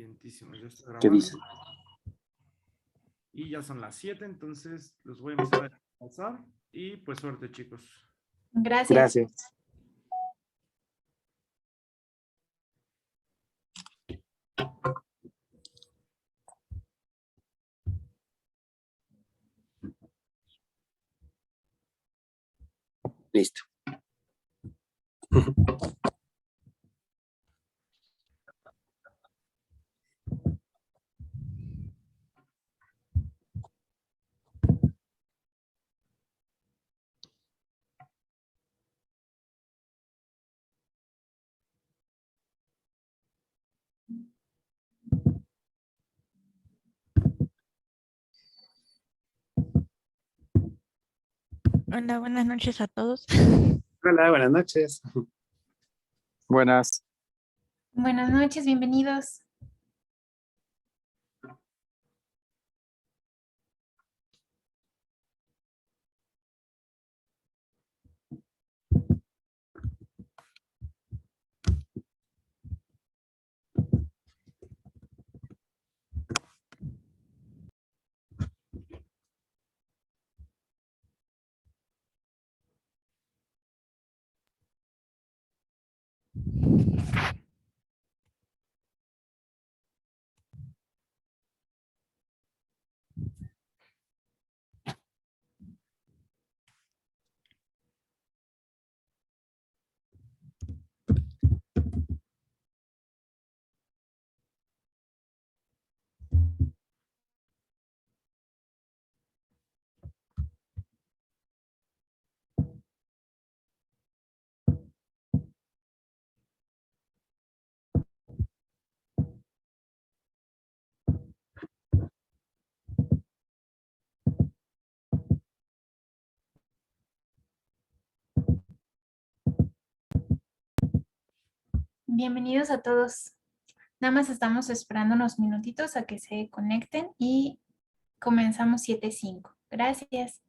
Vientísimo, ya está ¿Qué grabando. dicen? Y ya son las 7, entonces los voy a empezar a pasar. Y pues suerte, chicos. Gracias. Gracias. Listo. Hola, buenas noches a todos. Hola, buenas noches. Buenas. Buenas noches, bienvenidos. Bienvenidos a todos. Nada más estamos esperando unos minutitos a que se conecten y comenzamos 7:05. Gracias.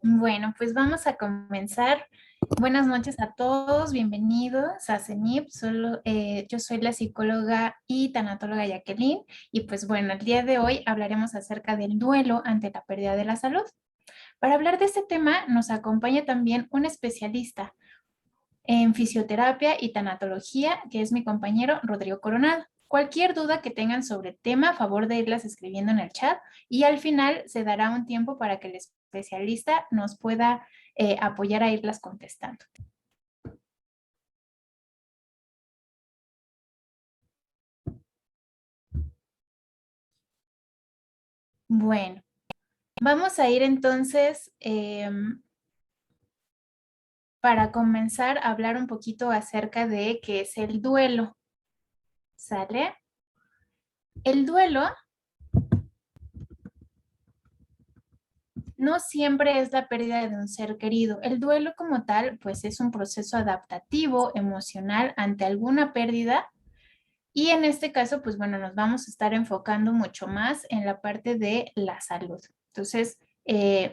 Bueno, pues vamos a comenzar. Buenas noches a todos, bienvenidos a CENIP. Yo soy la psicóloga y tanatóloga Jacqueline y pues bueno, el día de hoy hablaremos acerca del duelo ante la pérdida de la salud. Para hablar de este tema nos acompaña también un especialista en fisioterapia y tanatología, que es mi compañero Rodrigo Coronado. Cualquier duda que tengan sobre el tema, a favor de irlas escribiendo en el chat y al final se dará un tiempo para que el especialista nos pueda apoyar a irlas contestando. Bueno, vamos a ir entonces para comenzar a hablar un poquito acerca de qué es el duelo. ¿Sale? El duelo no siempre es la pérdida de un ser querido. El duelo como tal, pues es un proceso adaptativo, emocional ante alguna pérdida. Y en este caso, pues bueno, nos vamos a estar enfocando mucho más en la parte de la salud. Entonces,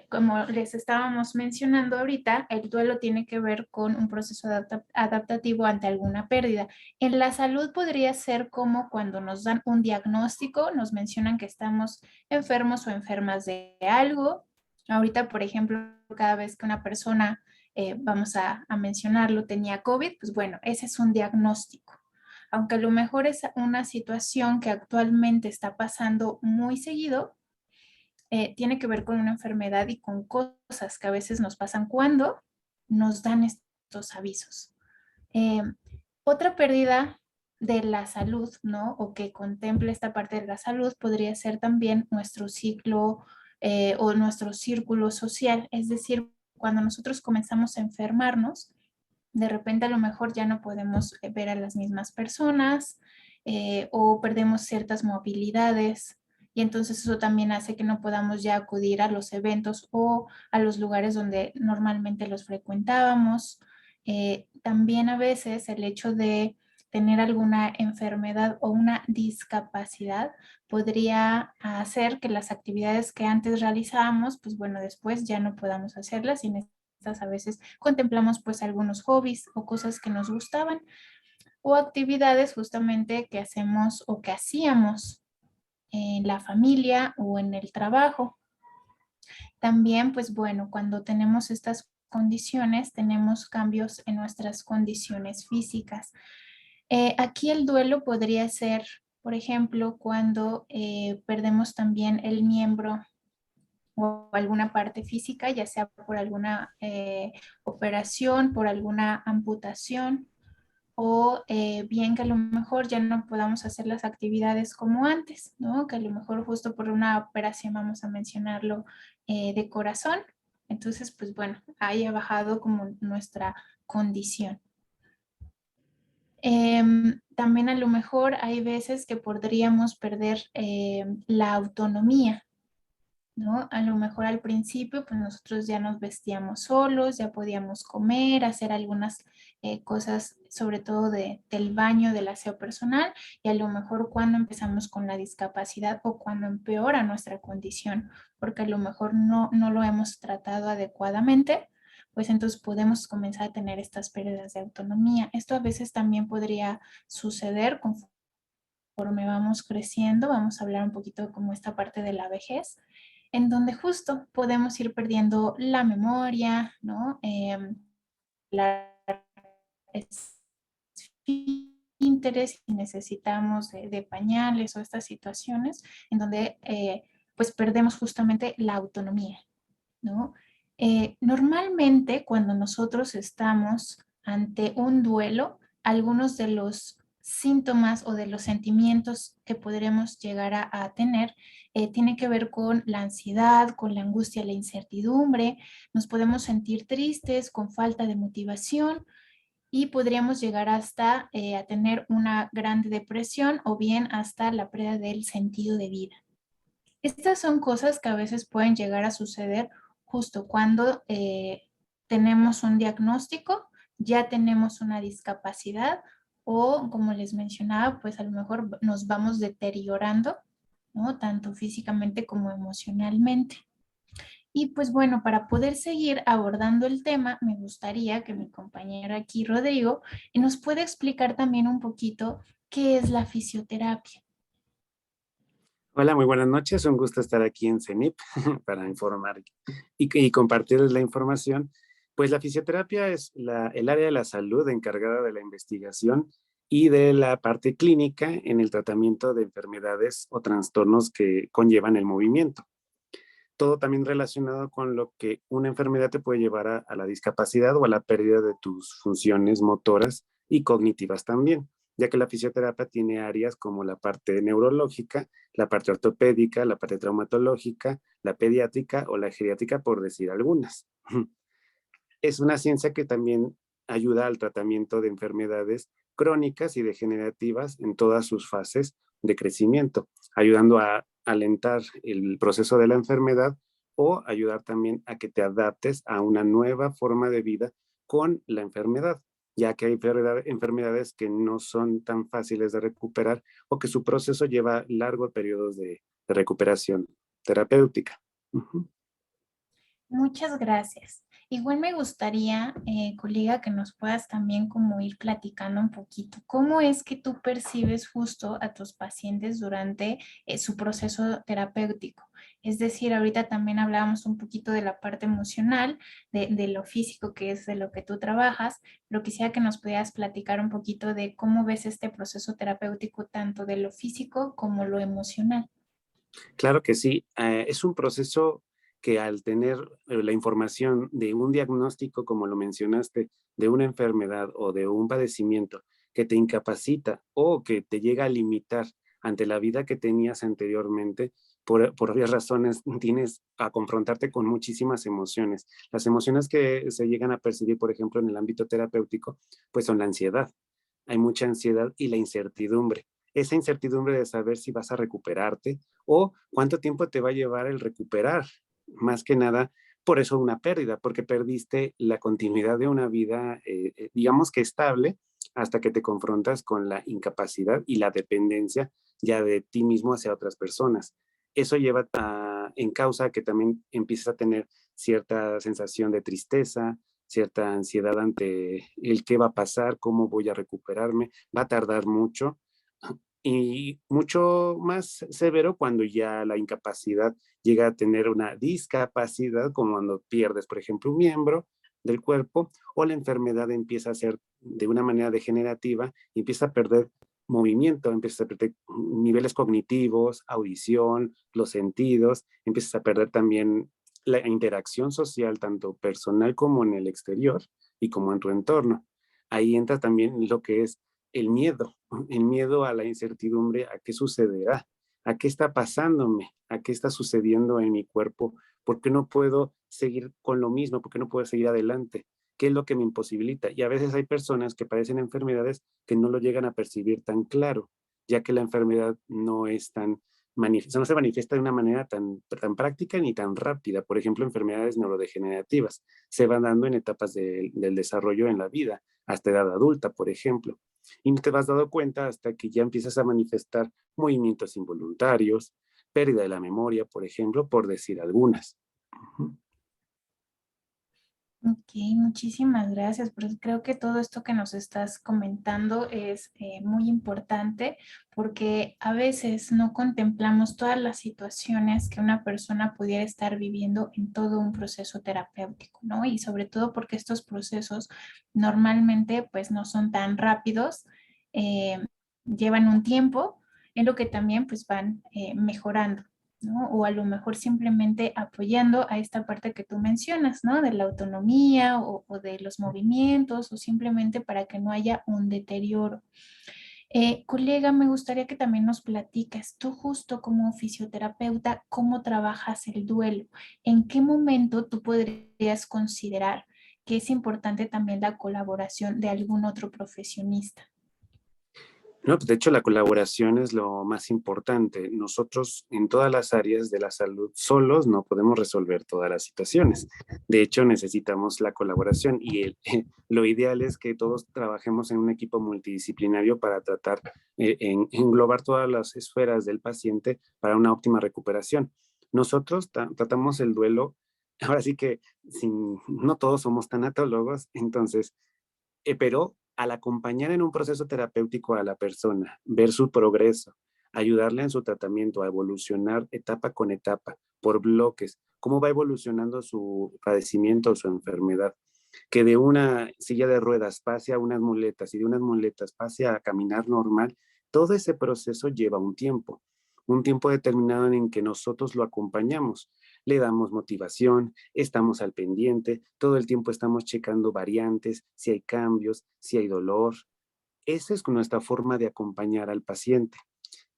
como les estábamos mencionando ahorita, el duelo tiene que ver con un proceso adaptativo ante alguna pérdida. En la salud podría ser como cuando nos dan un diagnóstico, nos mencionan que estamos enfermos o enfermas de algo. Ahorita, por ejemplo, cada vez que una persona, vamos a mencionarlo, tenía COVID, pues bueno, ese es un diagnóstico. Aunque a lo mejor es una situación que actualmente está pasando muy seguido, tiene que ver con una enfermedad y con cosas que a veces nos pasan cuando nos dan estos avisos. Eh, Otra pérdida de la salud, ¿no? O que contemple esta parte de la salud podría ser también nuestro ciclo o nuestro círculo social. Es decir, cuando nosotros comenzamos a enfermarnos, de repente a lo mejor ya no podemos ver a las mismas personas o perdemos ciertas movilidades y entonces eso también hace que no podamos ya acudir a los eventos o a los lugares donde normalmente los frecuentábamos. También a veces el hecho de tener alguna enfermedad o una discapacidad podría hacer que las actividades que antes realizábamos, pues bueno, después ya no podamos hacerlas y a veces contemplamos pues algunos hobbies o cosas que nos gustaban o actividades justamente que hacemos o que hacíamos en la familia o en el trabajo. También pues bueno, cuando tenemos estas condiciones, tenemos cambios en nuestras condiciones físicas. Aquí el duelo podría ser, por ejemplo, cuando perdemos también el miembro o alguna parte física, ya sea por alguna operación, por alguna amputación o bien que a lo mejor ya no podamos hacer las actividades como antes, ¿no? Que a lo mejor justo por una operación, vamos a mencionarlo, de corazón. Entonces, pues bueno, ahí ha bajado como nuestra condición. También a lo mejor hay veces que podríamos perder la autonomía, ¿no? A lo mejor al principio, pues nosotros ya nos vestíamos solos, ya podíamos comer, hacer algunas cosas, sobre todo del baño, del aseo personal, y a lo mejor cuando empezamos con la discapacidad o cuando empeora nuestra condición, porque a lo mejor no lo hemos tratado adecuadamente, pues entonces podemos comenzar a tener estas pérdidas de autonomía. Esto a veces también podría suceder conforme vamos creciendo. Vamos a hablar un poquito como esta parte de la vejez, en donde justo podemos ir perdiendo la memoria, ¿no? La interés y necesitamos de pañales o estas situaciones en donde pues perdemos justamente la autonomía, ¿no? Normalmente cuando nosotros estamos ante un duelo, algunos de los síntomas o de los sentimientos que podremos llegar a tener tiene que ver con la ansiedad, con la angustia, la incertidumbre. Nos podemos sentir tristes, con falta de motivación y podríamos llegar hasta a tener una gran depresión o bien hasta la pérdida del sentido de vida. Estas son cosas que a veces pueden llegar a suceder justo cuando tenemos un diagnóstico, ya tenemos una discapacidad o, como les mencionaba, pues a lo mejor nos vamos deteriorando, ¿no? Tanto físicamente como emocionalmente. Y pues bueno, para poder seguir abordando el tema, me gustaría que mi compañero aquí, Rodrigo, nos pueda explicar también un poquito qué es la fisioterapia. Hola, muy buenas noches. Un gusto estar aquí en CENIP para informar y compartirles la información. Pues la fisioterapia es el área de la salud encargada de la investigación y de la parte clínica en el tratamiento de enfermedades o trastornos que conllevan el movimiento. Todo también relacionado con lo que una enfermedad te puede llevar a la discapacidad o a la pérdida de tus funciones motoras y cognitivas también, ya que la fisioterapia tiene áreas como la parte neurológica, la parte ortopédica, la parte traumatológica, la pediátrica o la geriátrica, por decir algunas. Es una ciencia que también ayuda al tratamiento de enfermedades crónicas y degenerativas en todas sus fases de crecimiento, ayudando a alentar el proceso de la enfermedad o ayudar también a que te adaptes a una nueva forma de vida con la enfermedad, ya que hay enfermedades que no son tan fáciles de recuperar o que su proceso lleva largos periodos de recuperación terapéutica. Uh-huh. Muchas gracias. Igual me gustaría, colega, que nos puedas también como ir platicando un poquito. ¿Cómo es que tú percibes justo a tus pacientes durante su proceso terapéutico? Es decir, ahorita también hablábamos un poquito de la parte emocional, de lo físico, que es de lo que tú trabajas, pero quisiera que nos pudieras platicar un poquito de cómo ves este proceso terapéutico, tanto de lo físico como lo emocional. Claro que sí, es un proceso que al tener la información de un diagnóstico, como lo mencionaste, de una enfermedad o de un padecimiento que te incapacita o que te llega a limitar ante la vida que tenías anteriormente, por obvias razones tienes a confrontarte con muchísimas emociones. Las emociones que se llegan a percibir, por ejemplo, en el ámbito terapéutico, pues son la ansiedad. Hay mucha ansiedad y la incertidumbre. Esa incertidumbre de saber si vas a recuperarte o cuánto tiempo te va a llevar el recuperar. Más que nada, por eso una pérdida, porque perdiste la continuidad de una vida, digamos que estable, hasta que te confrontas con la incapacidad y la dependencia ya de ti mismo hacia otras personas. Eso lleva en causa que también empieces a tener cierta sensación de tristeza, cierta ansiedad ante el qué va a pasar, cómo voy a recuperarme, va a tardar mucho y mucho más severo cuando ya la incapacidad llega a tener una discapacidad, como cuando pierdes, por ejemplo, un miembro del cuerpo o la enfermedad empieza a ser de una manera degenerativa y empieza a perder movimiento, empieza a perder niveles cognitivos, audición, los sentidos, empiezas a perder también la interacción social, tanto personal como en el exterior y como en tu entorno. Ahí entra también lo que es el miedo a la incertidumbre, a qué sucederá, a qué está pasándome, a qué está sucediendo en mi cuerpo, por qué no puedo seguir con lo mismo, por qué no puedo seguir adelante, qué es lo que me imposibilita. Y a veces hay personas que padecen enfermedades que no lo llegan a percibir tan claro, ya que la enfermedad no es tan no se manifiesta de una manera tan práctica ni tan rápida. Por ejemplo, enfermedades neurodegenerativas se van dando en etapas del desarrollo en la vida, hasta edad adulta, por ejemplo. Y no te vas dando cuenta hasta que ya empiezas a manifestar movimientos involuntarios, pérdida de la memoria, por ejemplo, por decir algunas. Uh-huh. Ok, muchísimas gracias. Pero creo que todo esto que nos estás comentando es muy importante porque a veces no contemplamos todas las situaciones que una persona pudiera estar viviendo en todo un proceso terapéutico, ¿no? Y sobre todo porque estos procesos normalmente pues no son tan rápidos, eh, llevan un tiempo en lo que también pues van mejorando. ¿No? O a lo mejor simplemente apoyando a esta parte que tú mencionas, ¿no? De la autonomía o de los movimientos o simplemente para que no haya un deterioro. Colega, me gustaría que también nos platicas, tú justo como fisioterapeuta, ¿cómo trabajas el duelo? ¿En qué momento tú podrías considerar que es importante también la colaboración de algún otro profesionista? No, pues de hecho la colaboración es lo más importante. Nosotros en todas las áreas de la salud solos no podemos resolver todas las situaciones. De hecho necesitamos la colaboración y lo ideal es que todos trabajemos en un equipo multidisciplinario para tratar englobar todas las esferas del paciente para una óptima recuperación. Nosotros tratamos el duelo ahora sí que no todos somos tanatólogos, entonces, pero al acompañar en un proceso terapéutico a la persona, ver su progreso, ayudarle en su tratamiento a evolucionar etapa con etapa, por bloques, cómo va evolucionando su padecimiento o su enfermedad, que de una silla de ruedas pase a unas muletas y de unas muletas pase a caminar normal, todo ese proceso lleva un tiempo determinado en que nosotros lo acompañamos, le damos motivación, estamos al pendiente, todo el tiempo estamos checando variantes, si hay cambios, si hay dolor. Esa es nuestra forma de acompañar al paciente.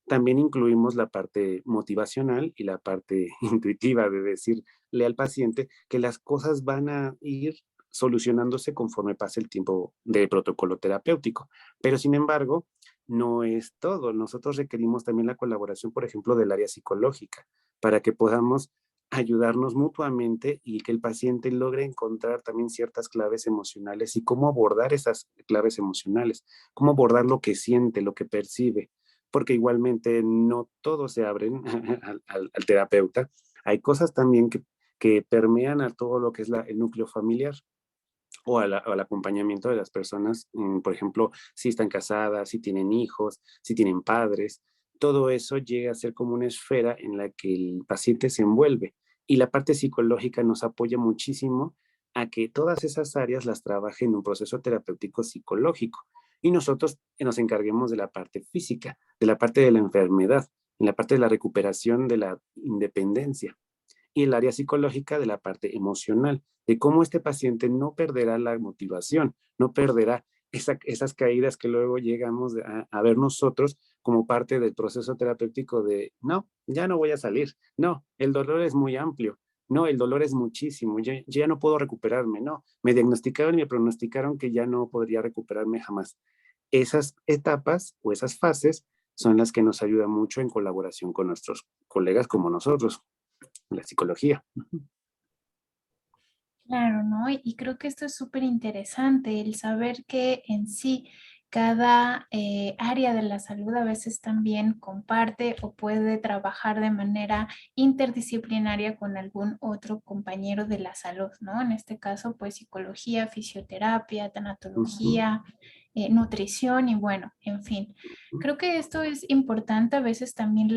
También incluimos la parte motivacional y la parte intuitiva de decirle al paciente que las cosas van a ir solucionándose conforme pase el tiempo de protocolo terapéutico. Pero sin embargo, no es todo. Nosotros requerimos también la colaboración, por ejemplo, del área psicológica, para que podamos ayudarnos mutuamente y que el paciente logre encontrar también ciertas claves emocionales y cómo abordar esas claves emocionales, cómo abordar lo que siente, lo que percibe, porque igualmente no todos se abren al terapeuta. Hay cosas también que permean a todo lo que es el núcleo familiar o al acompañamiento de las personas, por ejemplo, si están casadas, si tienen hijos, si tienen padres, todo eso llega a ser como una esfera en la que el paciente se envuelve. Y la parte psicológica nos apoya muchísimo a que todas esas áreas las trabaje en un proceso terapéutico psicológico. Y nosotros nos encarguemos de la parte física, de la parte de la enfermedad, en la parte de la recuperación de la independencia y el área psicológica de la parte emocional, de cómo este paciente no perderá la motivación, no perderá esas caídas que luego llegamos a ver nosotros como parte del proceso terapéutico de, no, ya no voy a salir, no, el dolor es muy amplio, no, el dolor es muchísimo, yo ya no puedo recuperarme, no, me diagnosticaron y me pronosticaron que ya no podría recuperarme jamás. Esas etapas o esas fases son las que nos ayudan mucho en colaboración con nuestros colegas como nosotros, la psicología. Claro, ¿no? Y creo que esto es súper interesante, el saber que en sí cada área de la salud a veces también comparte o puede trabajar de manera interdisciplinaria con algún otro compañero de la salud, ¿no? En este caso, pues psicología, fisioterapia, Ujú, tanatología, nutrición y bueno, en fin. ujú. Creo que esto es importante a veces también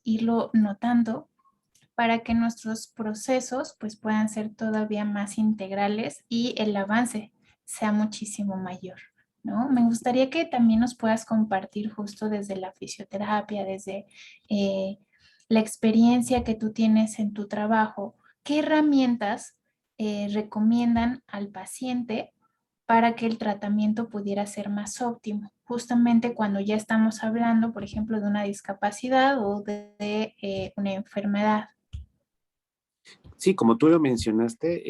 irlo notando para que nuestros procesos pues puedan ser todavía más integrales y el avance sea muchísimo mayor, ¿no? Me gustaría que también nos puedas compartir justo desde la fisioterapia, desde eh, la experiencia que tú tienes en tu trabajo, qué herramientas recomiendan al paciente para que el tratamiento pudiera ser más óptimo, justamente cuando ya estamos hablando, por ejemplo, de una discapacidad o de una enfermedad. Sí, como tú lo mencionaste,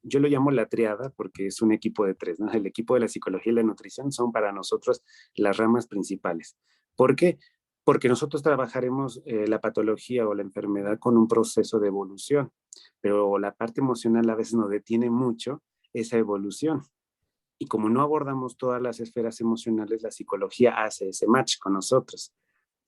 yo lo llamo la triada porque es un equipo de tres, ¿no? El equipo de la psicología y la nutrición son para nosotros las ramas principales. ¿Por qué? Porque nosotros trabajaremos la patología o la enfermedad con un proceso de evolución, pero la parte emocional a veces nos detiene mucho esa evolución. Y como no abordamos todas las esferas emocionales, la psicología hace ese match con nosotros.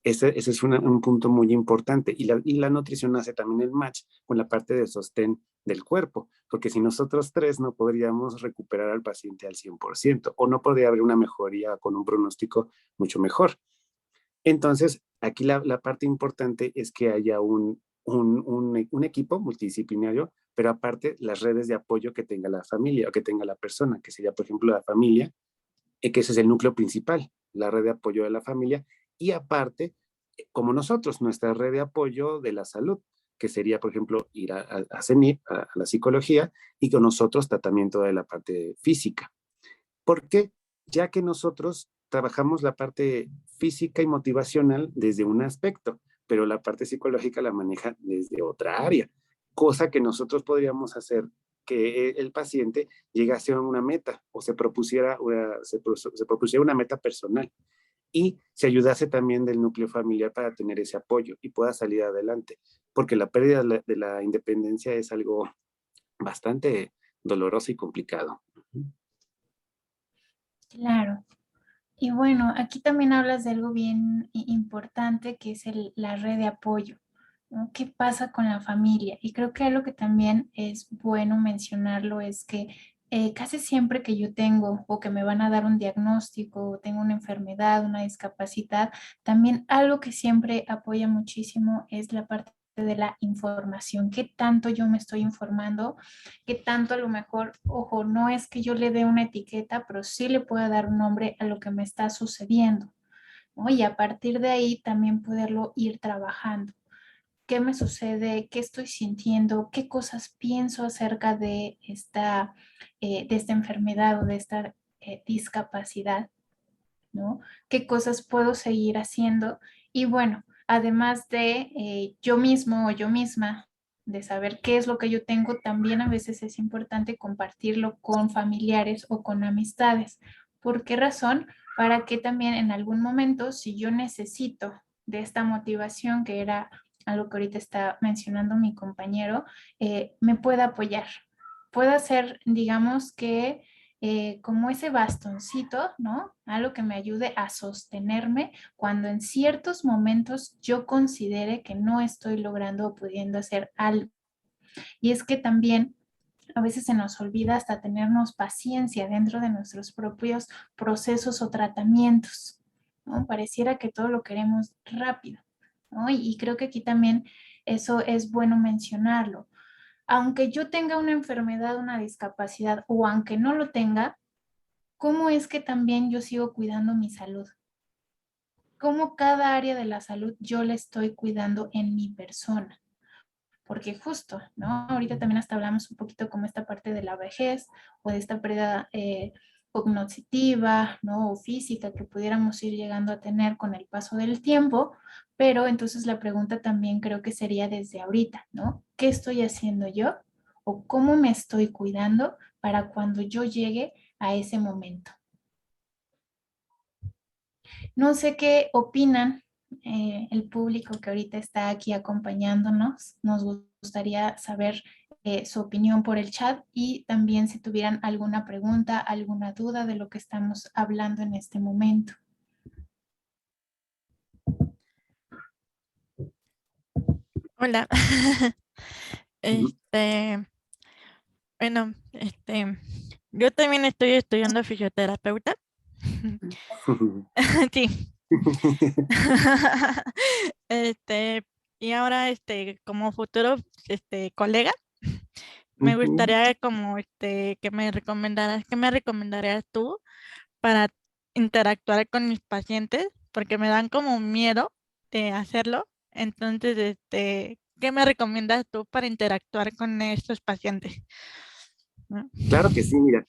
Ese es un punto muy importante. Y la nutrición hace también el match con la parte de sostén del cuerpo, porque si nosotros tres no podríamos recuperar al paciente al 100% o no podría haber una mejoría con un pronóstico mucho mejor. Entonces, aquí la parte importante es que haya un equipo multidisciplinario, pero aparte las redes de apoyo que tenga la familia o que tenga la persona, que sería, por ejemplo, la familia, que ese es el núcleo principal, la red de apoyo de la familia, y aparte, como nosotros, nuestra red de apoyo de la salud, que sería, por ejemplo, ir a CENIP, a la psicología, y con nosotros tratamiento de la parte física. ¿Por qué? Ya que nosotros trabajamos la parte física y motivacional desde un aspecto, pero la parte psicológica la maneja desde otra área, cosa que nosotros podríamos hacer que el paciente llegase a una meta o se propusiera una meta personal y se ayudase también del núcleo familiar para tener ese apoyo y pueda salir adelante, porque la pérdida de la independencia es algo bastante doloroso y complicado. Claro. Y bueno, aquí también hablas de algo bien importante que es la red de apoyo, ¿no? ¿Qué pasa con la familia? Y creo que algo que también es bueno mencionarlo es que casi siempre que yo tengo o que me van a dar un diagnóstico o tengo una enfermedad, una discapacidad, también algo que siempre apoya muchísimo es la parte de la información, qué tanto yo me estoy informando, qué tanto a lo mejor, ojo, no es que yo le dé una etiqueta, pero sí le pueda dar un nombre a lo que me está sucediendo, ¿no? Y a partir de ahí también poderlo ir trabajando. ¿Qué me sucede? ¿Qué estoy sintiendo? ¿Qué cosas pienso acerca de esta enfermedad o de esta discapacidad? ¿No? ¿Qué cosas puedo seguir haciendo? Y bueno, además de yo mismo o yo misma, de saber qué es lo que yo tengo, también a veces es importante compartirlo con familiares o con amistades. ¿Por qué razón? Para que también en algún momento, si yo necesito de esta motivación, que era algo que ahorita está mencionando mi compañero, me pueda apoyar. Pueda ser, digamos que como ese bastoncito, ¿no? Algo que me ayude a sostenerme cuando en ciertos momentos yo considere que no estoy logrando o pudiendo hacer algo. Y es que también a veces se nos olvida hasta tenernos paciencia dentro de nuestros propios procesos o tratamientos, ¿no? Pareciera que todo lo queremos rápido, ¿no? Y creo que aquí también eso es bueno mencionarlo. Aunque yo tenga una enfermedad, una discapacidad o aunque no lo tenga, ¿cómo es que también yo sigo cuidando mi salud? ¿Cómo cada área de la salud yo la estoy cuidando en mi persona? Porque justo, ¿no? Ahorita también hasta hablamos un poquito como esta parte de la vejez o de esta pérdida cognitiva, ¿no? O física que pudiéramos ir llegando a tener con el paso del tiempo, pero entonces la pregunta también creo que sería desde ahorita, ¿no? ¿Qué estoy haciendo yo? ¿O cómo me estoy cuidando para cuando yo llegue a ese momento? No sé qué opinan el público que ahorita está aquí acompañándonos. Nos gustaría saber su opinión por el chat y también si tuvieran alguna pregunta, alguna duda de lo que estamos hablando en este momento. Hola. Ujú. Bueno, yo también estoy estudiando fisioterapeuta. Sí. Este, y ahora, como futuro, colega, me Ujú. gustaría como, ¿qué me recomendarías tú para interactuar con mis pacientes? Porque me dan como miedo de hacerlo. Entonces, ¿qué me recomiendas tú para interactuar con estos pacientes? ¿No? Claro que sí, mira.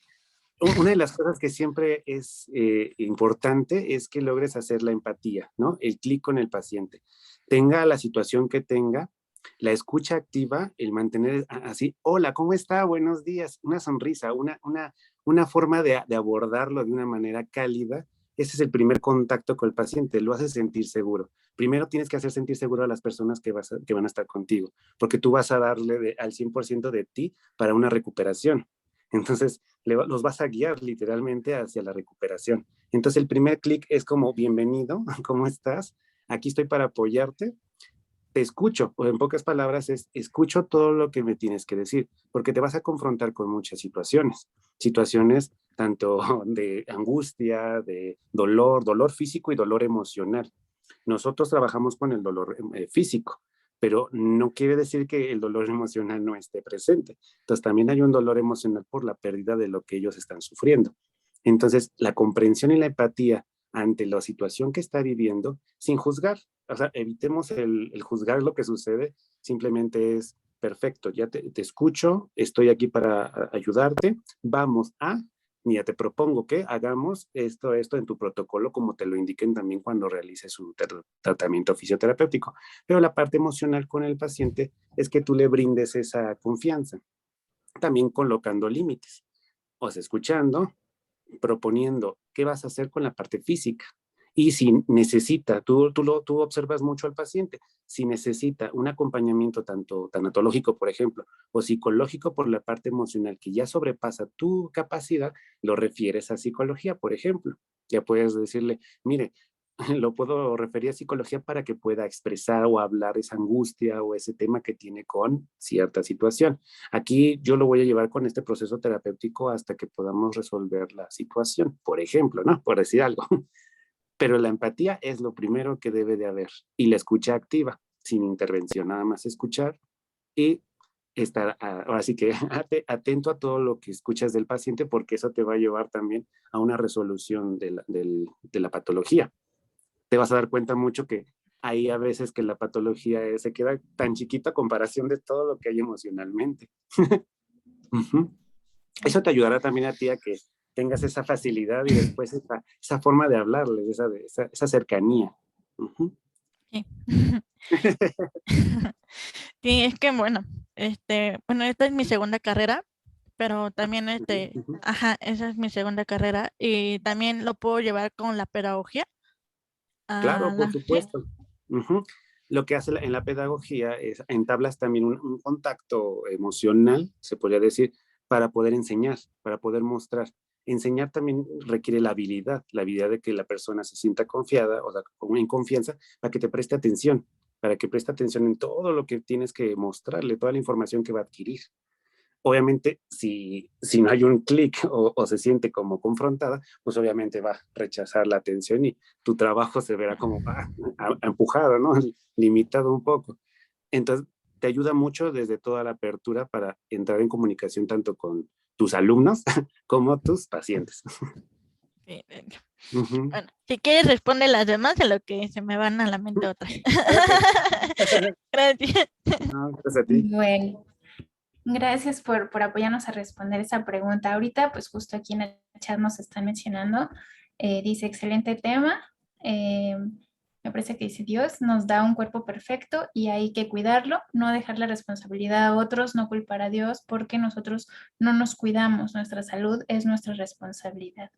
Una de las cosas que siempre es importante es que logres hacer la empatía, ¿no? El clic con el paciente. Tenga la situación que tenga, la escucha activa, el mantener así, hola, ¿cómo está? Buenos días, una sonrisa, una forma de abordarlo de una manera cálida. Ese es el primer contacto con el paciente, lo hace sentir seguro. Primero tienes que hacer sentir seguro a las personas que van a estar contigo, porque tú vas a darle al 100% de ti para una recuperación. Entonces, los vas a guiar literalmente hacia la recuperación. Entonces, el primer clic es como, bienvenido, ¿cómo estás? Aquí estoy para apoyarte, te escucho, o en pocas palabras es, escucho todo lo que me tienes que decir, porque te vas a confrontar con muchas situaciones tanto de angustia, de dolor físico y dolor emocional. Nosotros trabajamos con el dolor físico, pero no quiere decir que el dolor emocional no esté presente. Entonces también hay un dolor emocional por la pérdida de lo que ellos están sufriendo. Entonces, la comprensión y la empatía ante la situación que está viviendo, sin juzgar, o sea, evitemos el juzgar lo que sucede, simplemente es perfecto, ya te escucho, estoy aquí para ayudarte, vamos a, mira, te propongo que hagamos esto en tu protocolo, como te lo indiquen también cuando realices un tratamiento fisioterapéutico. Pero la parte emocional con el paciente es que tú le brindes esa confianza, también colocando límites, o sea, escuchando, proponiendo qué vas a hacer con la parte física. Y si necesita, tú observas mucho al paciente, si necesita un acompañamiento tanto tanatológico, por ejemplo, o psicológico por la parte emocional que ya sobrepasa tu capacidad, lo refieres a psicología, por ejemplo. Ya puedes decirle, mire, lo puedo referir a psicología para que pueda expresar o hablar esa angustia o ese tema que tiene con cierta situación. Aquí yo lo voy a llevar con este proceso terapéutico hasta que podamos resolver la situación, por ejemplo, ¿no? Por decir algo. Pero la empatía es lo primero que debe de haber y la escucha activa, sin intervención, nada más escuchar y estar ahora sí que atento a todo lo que escuchas del paciente porque eso te va a llevar también a una resolución de la patología. Te vas a dar cuenta mucho que hay a veces que la patología se queda tan chiquita a comparación de todo lo que hay emocionalmente. Uh-huh. Eso te ayudará también a ti a que tengas esa facilidad y después esa forma de hablarles, esa cercanía. Uh-huh. Sí. Sí, es que bueno, bueno, esta es mi segunda carrera, pero también Uh-huh. ajá, esa es mi segunda carrera y también lo puedo llevar con la pedagogía. Claro, por Sí, supuesto. Uh-huh. Lo que hace en la pedagogía es entablas también un contacto emocional, se podría decir, para poder enseñar, para poder mostrar. Enseñar también requiere la habilidad de que la persona se sienta confiada o sea, en confianza para que te preste atención, para que preste atención en todo lo que tienes que mostrarle, toda la información que va a adquirir. Obviamente, si no hay un clic o se siente como confrontada, pues obviamente va a rechazar la atención y tu trabajo se verá como empujado, ¿no? Limitado un poco. Entonces, te ayuda mucho desde toda la apertura para entrar en comunicación tanto con tus alumnos como tus pacientes. sí. Uh-huh. Bueno, si quieres responde las demás en lo que se me van a la mente otras. Okay. Gracias. No, gracias a ti. Bueno, gracias por apoyarnos a responder esa pregunta. Ahorita, pues justo aquí en el chat nos están mencionando, dice, excelente tema. Me parece que dice, Dios nos da un cuerpo perfecto y hay que cuidarlo, no dejar la responsabilidad a otros, no culpar a Dios porque nosotros no nos cuidamos. Nuestra salud es nuestra responsabilidad.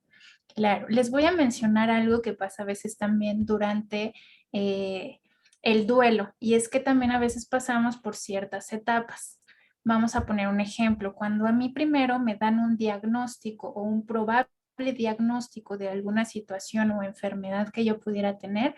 Claro, les voy a mencionar algo que pasa a veces también durante el duelo y es que también a veces pasamos por ciertas etapas. Vamos a poner un ejemplo. Cuando a mí primero me dan un diagnóstico o un probable diagnóstico de alguna situación o enfermedad que yo pudiera tener,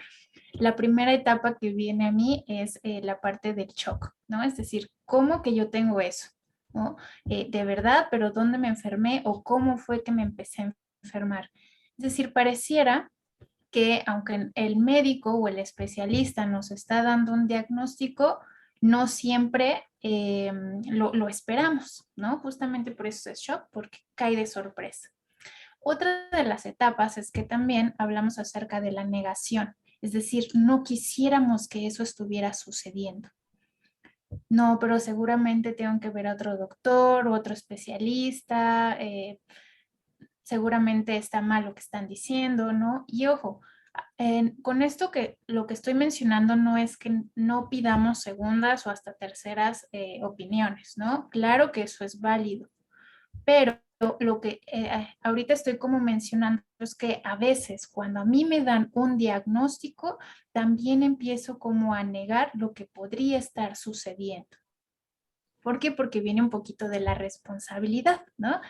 la primera etapa que viene a mí es la parte del shock, ¿no? Es decir, ¿cómo que yo tengo eso? ¿No? De verdad, pero ¿dónde me enfermé o cómo fue que me empecé a enfermar? Es decir, pareciera que aunque el médico o el especialista nos está dando un diagnóstico, no siempre lo esperamos, ¿no? Justamente por eso es shock, porque cae de sorpresa. Otra de las etapas es que también hablamos acerca de la negación, es decir, no quisiéramos que eso estuviera sucediendo. No, pero seguramente tengo que ver a otro doctor, otro especialista, seguramente está mal lo que están diciendo, ¿no? Y ojo, con esto que lo que estoy mencionando no es que no pidamos segundas o hasta terceras opiniones, ¿no? Claro que eso es válido, pero lo que ahorita estoy como mencionando es que a veces cuando a mí me dan un diagnóstico, también empiezo como a negar lo que podría estar sucediendo. ¿Por qué? Porque viene un poquito de la responsabilidad, ¿no?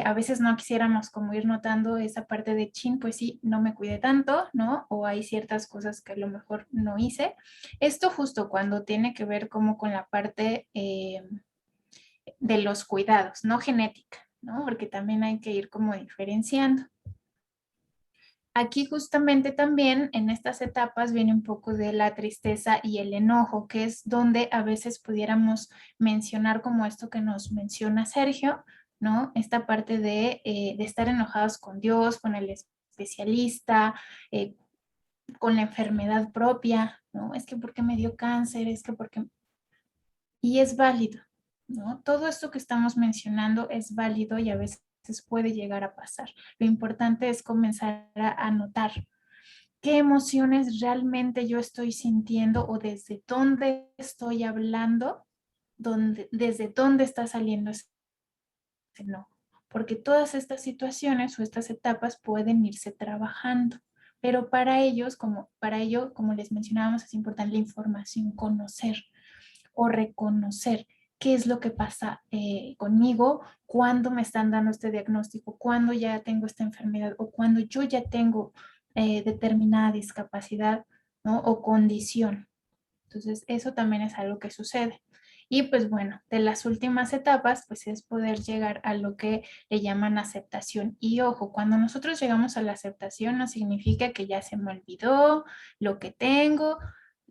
A veces no quisiéramos como ir notando esa parte de chin, pues sí, no me cuidé tanto, ¿no? O hay ciertas cosas que a lo mejor no hice. Esto justo cuando tiene que ver como con la parte de los cuidados, no genética, ¿no? Porque también hay que ir como diferenciando. Aquí justamente también en estas etapas viene un poco de la tristeza y el enojo, que es donde a veces pudiéramos mencionar como esto que nos menciona Sergio, ¿no? Esta parte de estar enojados con Dios, con el especialista, con la enfermedad propia, ¿no? Es que porque me dio cáncer, es que porque... Y es válido, ¿no? Todo esto que estamos mencionando es válido y a veces puede llegar a pasar. Lo importante es comenzar a notar qué emociones realmente yo estoy sintiendo o desde dónde estoy hablando, desde dónde está saliendo ese no. Porque todas estas situaciones o estas etapas pueden irse trabajando. Pero para ellos, para ello, como les mencionábamos, es importante la información, conocer o reconocer qué es lo que pasa conmigo, cuando me están dando este diagnóstico, cuando ya tengo esta enfermedad o cuando yo ya tengo determinada discapacidad, ¿no? O condición. Entonces, eso también es algo que sucede. Y pues bueno, de las últimas etapas, pues es poder llegar a lo que le llaman aceptación. Y ojo, cuando nosotros llegamos a la aceptación no significa que ya se me olvidó lo que tengo,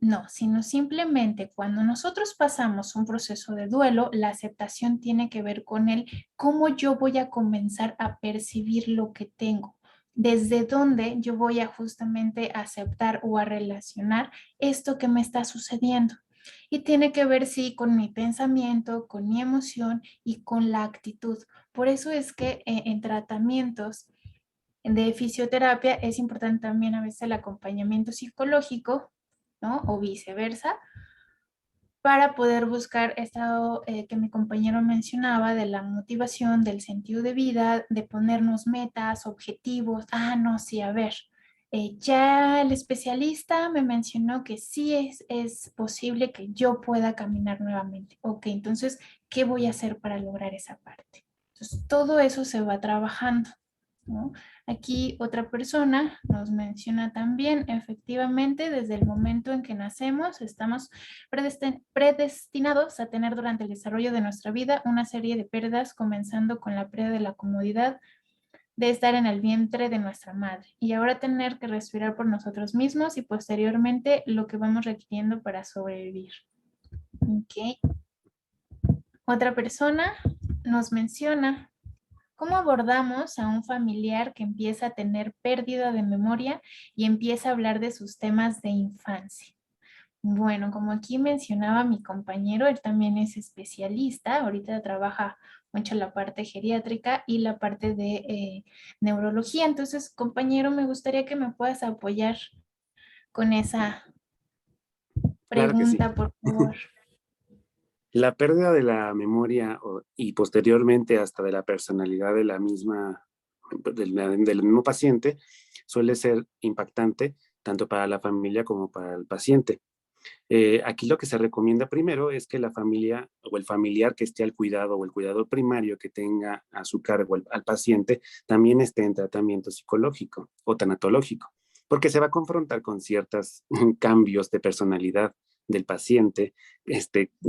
no, sino simplemente cuando nosotros pasamos un proceso de duelo, la aceptación tiene que ver con el cómo yo voy a comenzar a percibir lo que tengo, desde dónde yo voy a justamente aceptar o a relacionar esto que me está sucediendo. Y tiene que ver, sí, con mi pensamiento, con mi emoción y con la actitud. Por eso es que en tratamientos de fisioterapia es importante también a veces el acompañamiento psicológico, ¿no? O viceversa, para poder buscar esto que mi compañero mencionaba de la motivación, del sentido de vida, de ponernos metas, objetivos. Ah, no, sí, a ver, ya el especialista me mencionó que sí es posible que yo pueda caminar nuevamente. Ok, entonces, ¿qué voy a hacer para lograr esa parte? Entonces, todo eso se va trabajando, ¿no? Aquí otra persona nos menciona también, efectivamente, desde el momento en que nacemos, estamos predestinados a tener durante el desarrollo de nuestra vida una serie de pérdidas, comenzando con la pérdida de la comodidad de estar en el vientre de nuestra madre y ahora tener que respirar por nosotros mismos y posteriormente lo que vamos requiriendo para sobrevivir. Okay. Otra persona nos menciona: ¿cómo abordamos a un familiar que empieza a tener pérdida de memoria y empieza a hablar de sus temas de infancia? Bueno, como aquí mencionaba mi compañero, él también es especialista, ahorita trabaja mucho la parte geriátrica y la parte de neurología. Entonces, compañero, me gustaría que me puedas apoyar con esa Claro que sí. pregunta, por favor. La pérdida de la memoria y posteriormente hasta de la personalidad de la misma, del mismo paciente suele ser impactante tanto para la familia como para el paciente. Aquí lo que se recomienda primero es que la familia o el familiar que esté al cuidado o el cuidador primario que tenga a su cargo al paciente también esté en tratamiento psicológico o tanatológico, porque se va a confrontar con ciertos cambios de personalidad del paciente,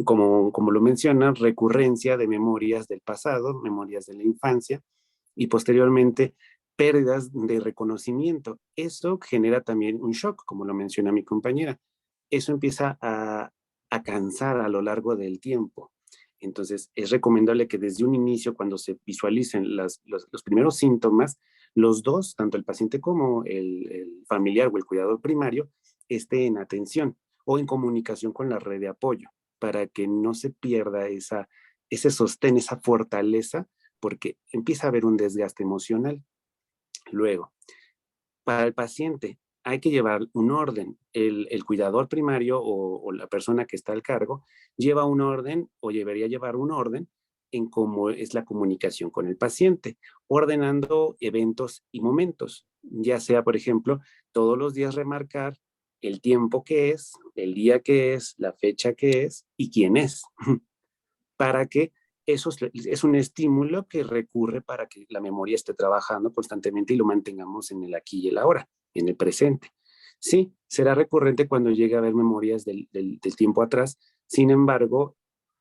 como lo mencionan, recurrencia de memorias del pasado, memorias de la infancia y posteriormente pérdidas de reconocimiento. Eso genera también un shock, como lo menciona mi compañera. Eso empieza a cansar a lo largo del tiempo. Entonces, es recomendable que desde un inicio, cuando se visualicen los primeros síntomas, los dos, tanto el paciente como el familiar o el cuidador primario, esté en atención o en comunicación con la red de apoyo para que no se pierda ese sostén, esa fortaleza, porque empieza a haber un desgaste emocional. Luego, para el paciente hay que llevar un orden. El cuidador primario o la persona que está al cargo lleva un orden o debería llevar un orden en cómo es la comunicación con el paciente, ordenando eventos y momentos, ya sea, por ejemplo, todos los días remarcar el tiempo que es, el día que es, la fecha que es y quién es, para que eso es un estímulo que recurre para que la memoria esté trabajando constantemente y lo mantengamos en el aquí y el ahora, en el presente. Sí, será recurrente cuando llegue a haber memorias del tiempo atrás, sin embargo,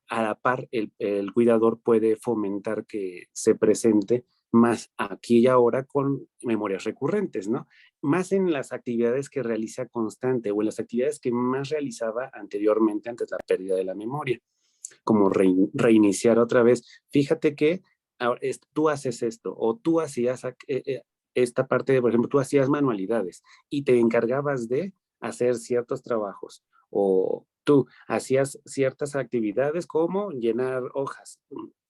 a la par, el cuidador puede fomentar que se presente más aquí y ahora con memorias recurrentes, ¿no? Más en las actividades que realiza constante o en las actividades que más realizaba anteriormente antes de la pérdida de la memoria, como reiniciar otra vez. Fíjate que ahora, tú haces esto o tú hacías esta parte de, por ejemplo, tú hacías manualidades y te encargabas de hacer ciertos trabajos o tú hacías ciertas actividades como llenar hojas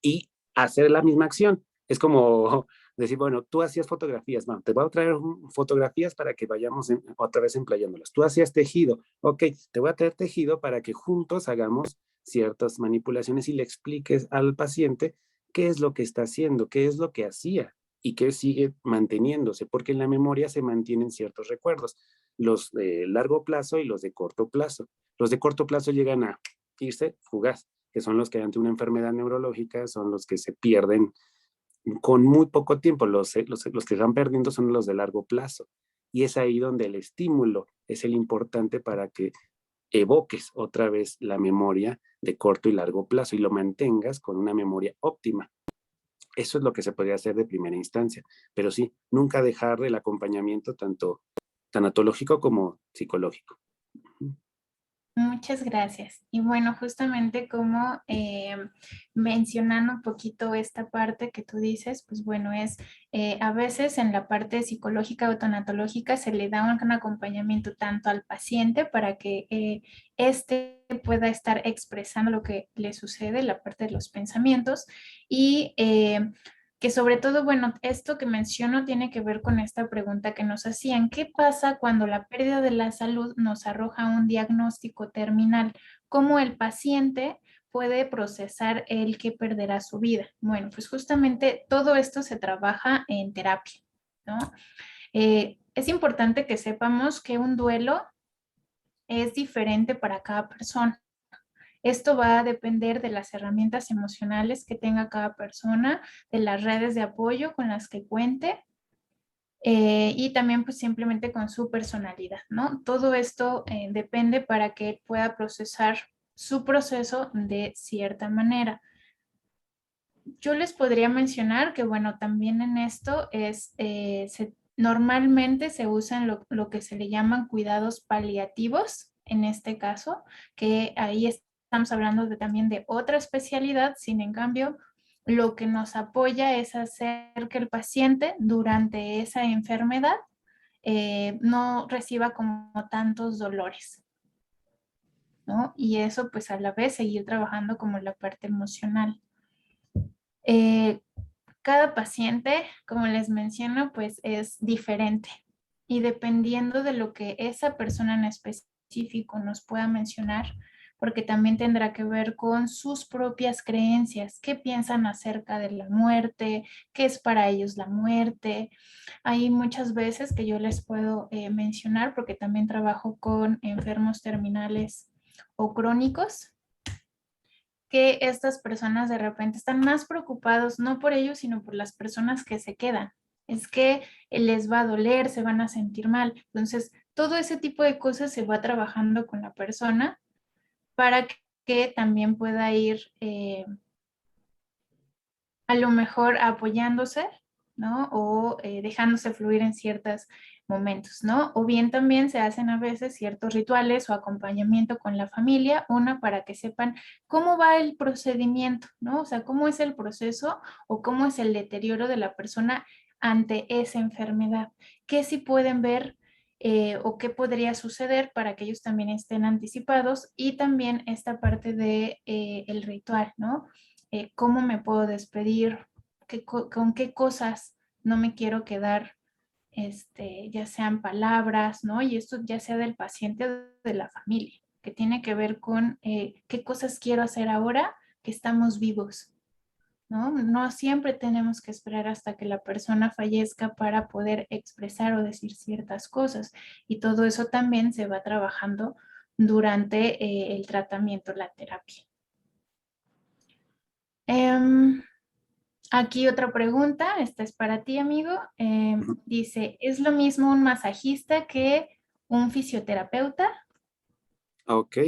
y hacer la misma acción. Es como decir, bueno, tú hacías fotografías, no, te voy a traer fotografías para que vayamos otra vez empleándolas. Tú hacías tejido, ok, te voy a traer tejido para que juntos hagamos ciertas manipulaciones y le expliques al paciente qué es lo que está haciendo, qué es lo que hacía y qué sigue manteniéndose, porque en la memoria se mantienen ciertos recuerdos, los de largo plazo y los de corto plazo. Los de corto plazo llegan a irse fugaz, que son los que ante una enfermedad neurológica son los que se pierden con muy poco tiempo. Los que están perdiendo son los de largo plazo. y es ahí donde el estímulo es el importante para que evoques otra vez la memoria de corto y largo plazo y lo mantengas con una memoria óptima. Eso es lo que se podría hacer de primera instancia, pero sí, nunca dejar el acompañamiento tanto tanatológico como psicológico. Muchas gracias. Y bueno, justamente como mencionando un poquito esta parte que tú dices, pues bueno, es a veces en la parte psicológica o tanatológica se le da un acompañamiento tanto al paciente para que éste pueda estar expresando lo que le sucede, la parte de los pensamientos y que sobre todo, bueno, esto que menciono tiene que ver con esta pregunta que nos hacían. ¿Qué pasa cuando la pérdida de la salud nos arroja un diagnóstico terminal? ¿Cómo el paciente puede procesar el que perderá su vida? Bueno, pues justamente todo esto se trabaja en terapia, ¿no? Es importante que sepamos que un duelo es diferente para cada persona. Esto va a depender de las herramientas emocionales que tenga cada persona, de las redes de apoyo con las que cuente y también pues simplemente con su personalidad, ¿no? Todo esto depende para que él pueda procesar su proceso de cierta manera. Yo les podría mencionar que, bueno, también en esto es, normalmente se usan lo que se le llaman cuidados paliativos, en este caso, que ahí estamos hablando también de otra especialidad, sin en cambio, lo que nos apoya es hacer que el paciente durante esa enfermedad no reciba como tantos dolores, ¿no? Y eso pues a la vez seguir trabajando como la parte emocional. Eh, Cada paciente, como les menciono, pues es diferente y dependiendo de lo que esa persona en específico nos pueda mencionar, porque también tendrá que ver con sus propias creencias, qué piensan acerca de la muerte, qué es para ellos la muerte. Hay muchas veces que yo les puedo mencionar, porque también trabajo con enfermos terminales o crónicos, que estas personas de repente están más preocupados, no por ellos, sino por las personas que se quedan. Es que les va a doler, se van a sentir mal. Entonces, todo ese tipo de cosas se va trabajando con la persona para que también pueda ir a lo mejor apoyándose, ¿no? O dejándose fluir en ciertos momentos, ¿no? O bien también se hacen a veces ciertos rituales o acompañamiento con la familia, una para que sepan cómo va el procedimiento, ¿no? O sea, cómo es el proceso o cómo es el deterioro de la persona ante esa enfermedad. ¿Qué sí pueden ver o qué podría suceder para que ellos también estén anticipados? Y también esta parte de el ritual, ¿no? Cómo me puedo despedir, con qué cosas no me quiero quedar, ya sean palabras, ¿no? Y esto ya sea del paciente o de la familia, que tiene que ver con qué cosas quiero hacer ahora que estamos vivos, ¿no? No siempre tenemos que esperar hasta que la persona fallezca para poder expresar o decir ciertas cosas. Y todo eso también se va trabajando durante el tratamiento, la terapia. Aquí otra pregunta, esta es para ti, amigo. Dice, ¿es lo mismo un masajista que un fisioterapeuta? Ok,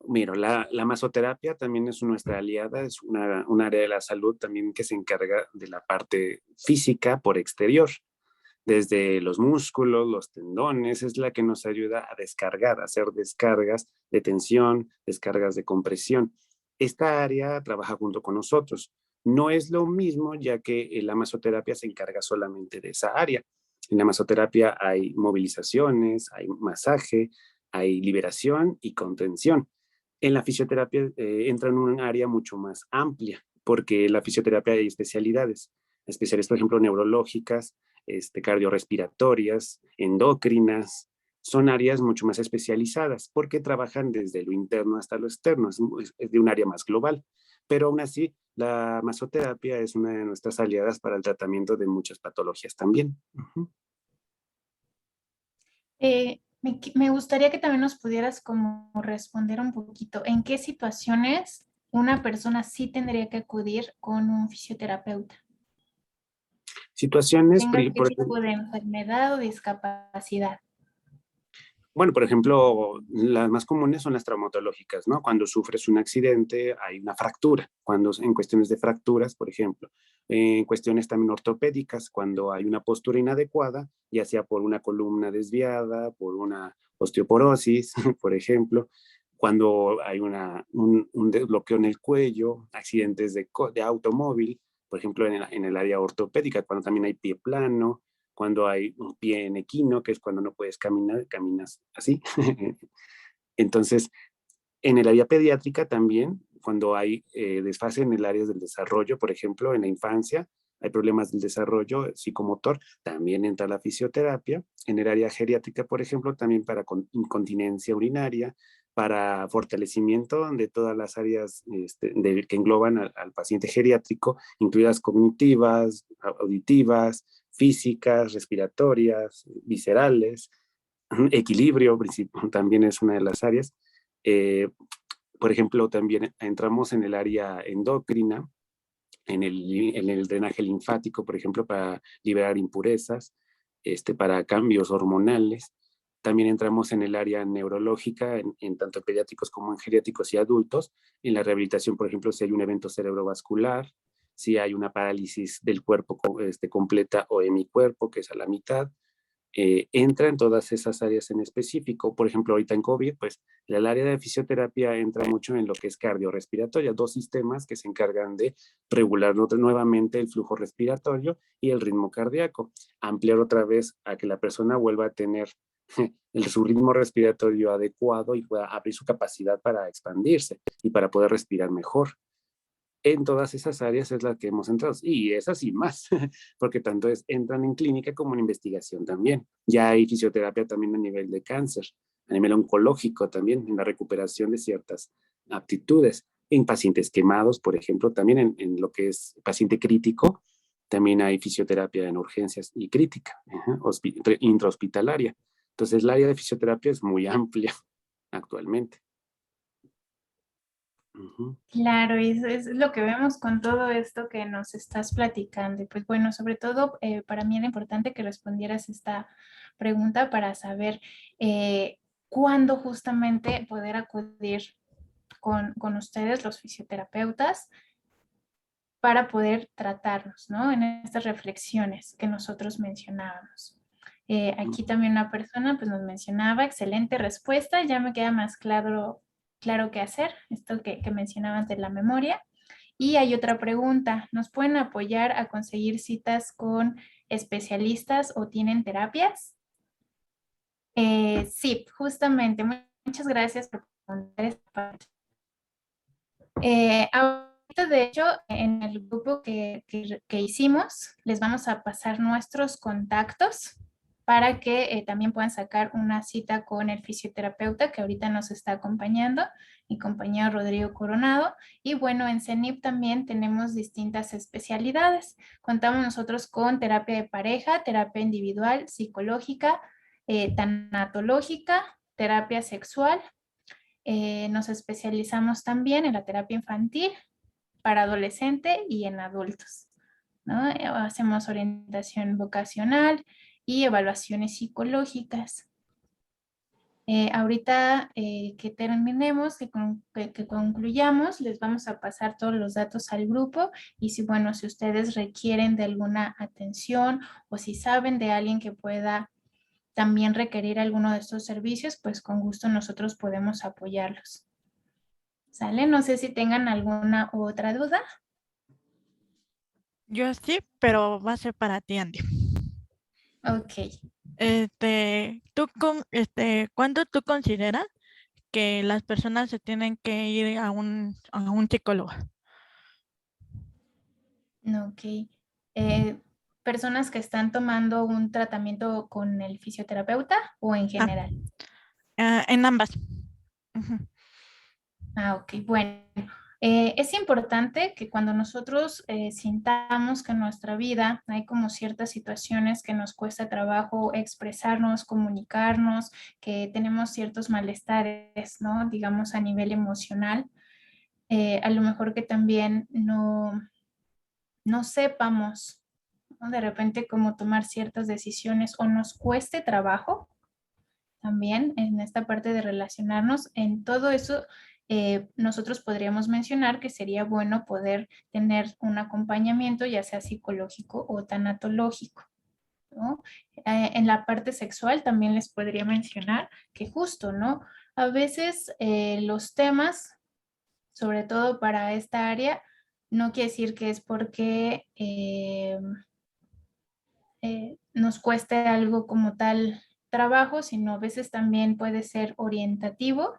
mira, la masoterapia también es nuestra aliada, es un área de la salud también que se encarga de la parte física por exterior, desde los músculos, los tendones, es la que nos ayuda a descargar, a hacer descargas de tensión, descargas de compresión. Esta área trabaja junto con nosotros. No es lo mismo ya que la masoterapia se encarga solamente de esa área. En la masoterapia hay movilizaciones, hay masaje, hay liberación y contención. En la fisioterapia entra en un área mucho más amplia, porque en la fisioterapia hay especialidades, por ejemplo, neurológicas, cardiorrespiratorias, endocrinas, son áreas mucho más especializadas porque trabajan desde lo interno hasta lo externo, es de un área más global. Pero aún así, la masoterapia es una de nuestras aliadas para el tratamiento de muchas patologías también. Uh-huh. Me gustaría que también nos pudieras como responder un poquito, ¿en qué situaciones una persona sí tendría que acudir con un fisioterapeuta? Situaciones, Tenga qué por tipo de enfermedad o discapacidad. bueno, por ejemplo, las más comunes son las traumatológicas, ¿no? Cuando sufres un accidente, hay una fractura. Cuando en cuestiones de fracturas, por ejemplo, en cuestiones también ortopédicas, cuando hay una postura inadecuada, ya sea por una columna desviada, por una osteoporosis, por ejemplo, cuando hay un desbloqueo en el cuello, accidentes de automóvil, por ejemplo, en el área ortopédica, cuando también hay pie plano, cuando hay un pie en equino, que es cuando no puedes caminar, caminas así. Entonces, en el área pediátrica también, cuando hay desfase en el área del desarrollo, por ejemplo, en la infancia, hay problemas del desarrollo psicomotor, también entra la fisioterapia. En el área geriátrica, por ejemplo, también para incontinencia urinaria, para fortalecimiento de todas las áreas que engloban al paciente geriátrico, incluidas cognitivas, auditivas, físicas, respiratorias, viscerales, equilibrio también es una de las áreas. Eh, por ejemplo, también entramos en el área endocrina, en el drenaje linfático, por ejemplo, para liberar impurezas, para cambios hormonales. También entramos en el área neurológica, en tanto pediátricos como en geriátricos y adultos. En la rehabilitación, por ejemplo, si hay un evento cerebrovascular, si hay una parálisis del cuerpo completa o hemicuerpo, que es a la mitad, entra en todas esas áreas en específico. Por ejemplo, ahorita en COVID, pues el área de fisioterapia entra mucho en lo que es cardiorrespiratoria, dos sistemas que se encargan de regular nuevamente el flujo respiratorio y el ritmo cardíaco, ampliar otra vez a que la persona vuelva a tener su ritmo respiratorio adecuado y pueda abrir su capacidad para expandirse y para poder respirar mejor. En todas esas áreas es la que hemos entrado, y esas y más, porque tanto entran en clínica como en investigación también. Ya hay fisioterapia también a nivel de cáncer, a nivel oncológico también, en la recuperación de ciertas aptitudes. En pacientes quemados, por ejemplo, también en lo que es paciente crítico, también hay fisioterapia en urgencias y crítica, intrahospitalaria. Entonces, el área de fisioterapia es muy amplia actualmente. Claro, y eso es lo que vemos con todo esto que nos estás platicando. Y pues bueno, sobre todo para mí era importante que respondieras esta pregunta para saber cuándo justamente poder acudir con ustedes, los fisioterapeutas, para poder tratarnos, ¿no? En estas reflexiones que nosotros mencionábamos. Aquí también una persona pues nos mencionaba, excelente respuesta, ya me queda más claro qué hacer, esto que mencionabas de la memoria. Y hay otra pregunta, ¿nos pueden apoyar a conseguir citas con especialistas o tienen terapias? Sí, justamente, muchas gracias por responder esta parte. Ahorita, de hecho, en el grupo que hicimos, les vamos a pasar nuestros contactos para que también puedan sacar una cita con el fisioterapeuta que ahorita nos está acompañando, mi compañero Rodrigo Coronado. Y bueno, en CENIP también tenemos distintas especialidades. Contamos nosotros con terapia de pareja, terapia individual, psicológica, tanatológica, terapia sexual. Nos especializamos también en la terapia infantil para adolescente y en adultos, ¿no? Hacemos orientación vocacional y evaluaciones psicológicas. Ahorita que terminemos, que concluyamos, les vamos a pasar todos los datos al grupo y si, bueno, si ustedes requieren de alguna atención o si saben de alguien que pueda también requerir alguno de estos servicios, pues con gusto nosotros podemos apoyarlos. ¿Sale? No sé si tengan alguna otra duda. Yo sí, pero va a ser para ti, Andy. Ok. ¿Cuándo tú consideras que las personas se tienen que ir a un psicólogo? Ok. ¿Personas que están tomando un tratamiento con el fisioterapeuta o en general? En ambas. Ujú. Ok, bueno. Es importante que cuando nosotros sintamos que en nuestra vida hay como ciertas situaciones que nos cuesta trabajo expresarnos, comunicarnos, que tenemos ciertos malestares, ¿no? Digamos a nivel emocional, a lo mejor que también no sepamos ¿no? De repente como tomar ciertas decisiones o nos cueste trabajo también en esta parte de relacionarnos, en todo eso nosotros podríamos mencionar que sería bueno poder tener un acompañamiento, ya sea psicológico o tanatológico, ¿no? En la parte sexual también les podría mencionar que justo, ¿no? A veces los temas, sobre todo para esta área, no quiere decir que es porque nos cueste algo como tal trabajo, sino a veces también puede ser orientativo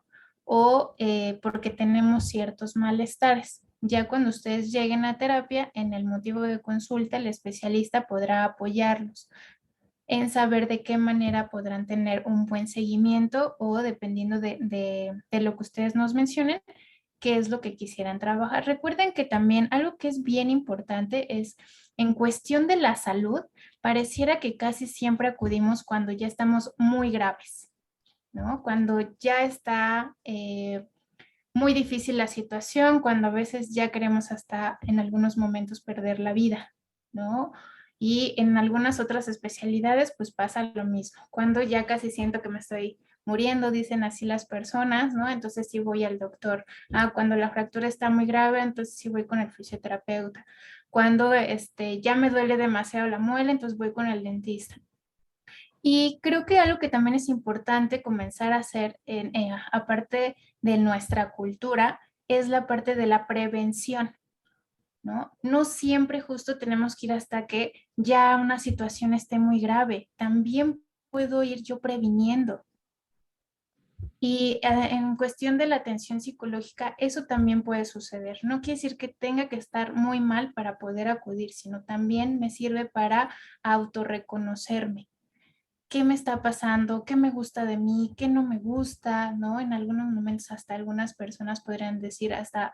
o porque tenemos ciertos malestares. Ya cuando ustedes lleguen a terapia, en el motivo de consulta, el especialista podrá apoyarlos en saber de qué manera podrán tener un buen seguimiento o dependiendo de lo que ustedes nos mencionen, qué es lo que quisieran trabajar. Recuerden que también algo que es bien importante es en cuestión de la salud, pareciera que casi siempre acudimos cuando ya estamos muy graves, ¿no? Cuando ya está muy difícil la situación, cuando a veces ya queremos hasta en algunos momentos perder la vida, ¿no? Y en algunas otras especialidades pues pasa lo mismo. Cuando ya casi siento que me estoy muriendo, dicen así las personas, ¿no? Entonces sí voy al doctor. Cuando la fractura está muy grave, entonces sí voy con el fisioterapeuta. Cuando ya me duele demasiado la muela, entonces voy con el dentista. Y creo que algo que también es importante comenzar a hacer, aparte de nuestra cultura, es la parte de la prevención, ¿no? No siempre justo tenemos que ir hasta que ya una situación esté muy grave. También puedo ir yo previniendo. Y en cuestión de la atención psicológica, eso también puede suceder. No quiere decir que tenga que estar muy mal para poder acudir, sino también me sirve para autorreconocerme. ¿Qué me está pasando? ¿Qué me gusta de mí? ¿Qué no me gusta? ¿No? En algunos momentos hasta algunas personas podrían decir hasta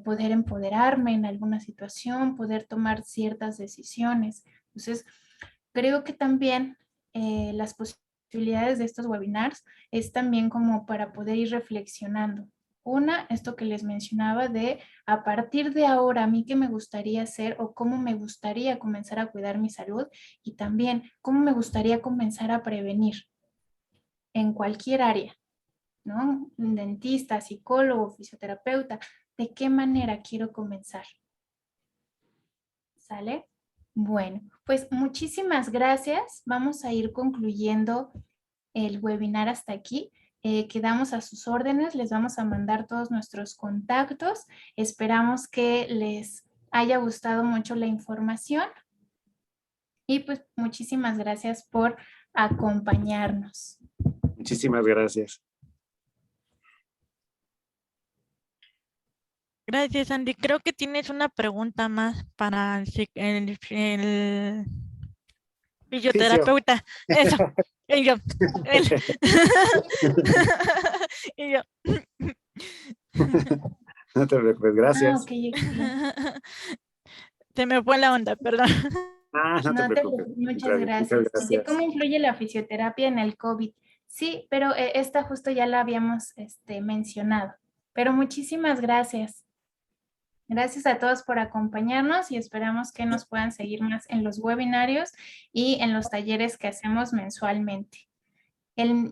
poder empoderarme en alguna situación, poder tomar ciertas decisiones. Entonces, creo que también las posibilidades de estos webinars es también como para poder ir reflexionando. Una, esto que les mencionaba de a partir de ahora, a mí qué me gustaría hacer o cómo me gustaría comenzar a cuidar mi salud y también cómo me gustaría comenzar a prevenir en cualquier área, ¿no? Dentista, psicólogo, fisioterapeuta, ¿de qué manera quiero comenzar? ¿Sale? Bueno, pues muchísimas gracias. Vamos a ir concluyendo el webinar hasta aquí. Quedamos a sus órdenes, les vamos a mandar todos nuestros contactos. Esperamos que les haya gustado mucho la información y pues muchísimas gracias por acompañarnos. Muchísimas gracias. Gracias, Andy. Creo que tienes una pregunta más para el fisioterapeuta. Eso. Y yo. Y yo. No te preocupes, gracias. Ok. Se me fue la onda, perdón. No te preocupes. Muchas gracias. Oye, ¿cómo influye la fisioterapia en el COVID? Sí, pero esta justo ya la habíamos mencionado. Pero muchísimas gracias. Gracias a todos por acompañarnos y esperamos que nos puedan seguir más en los webinarios y en los talleres que hacemos mensualmente. El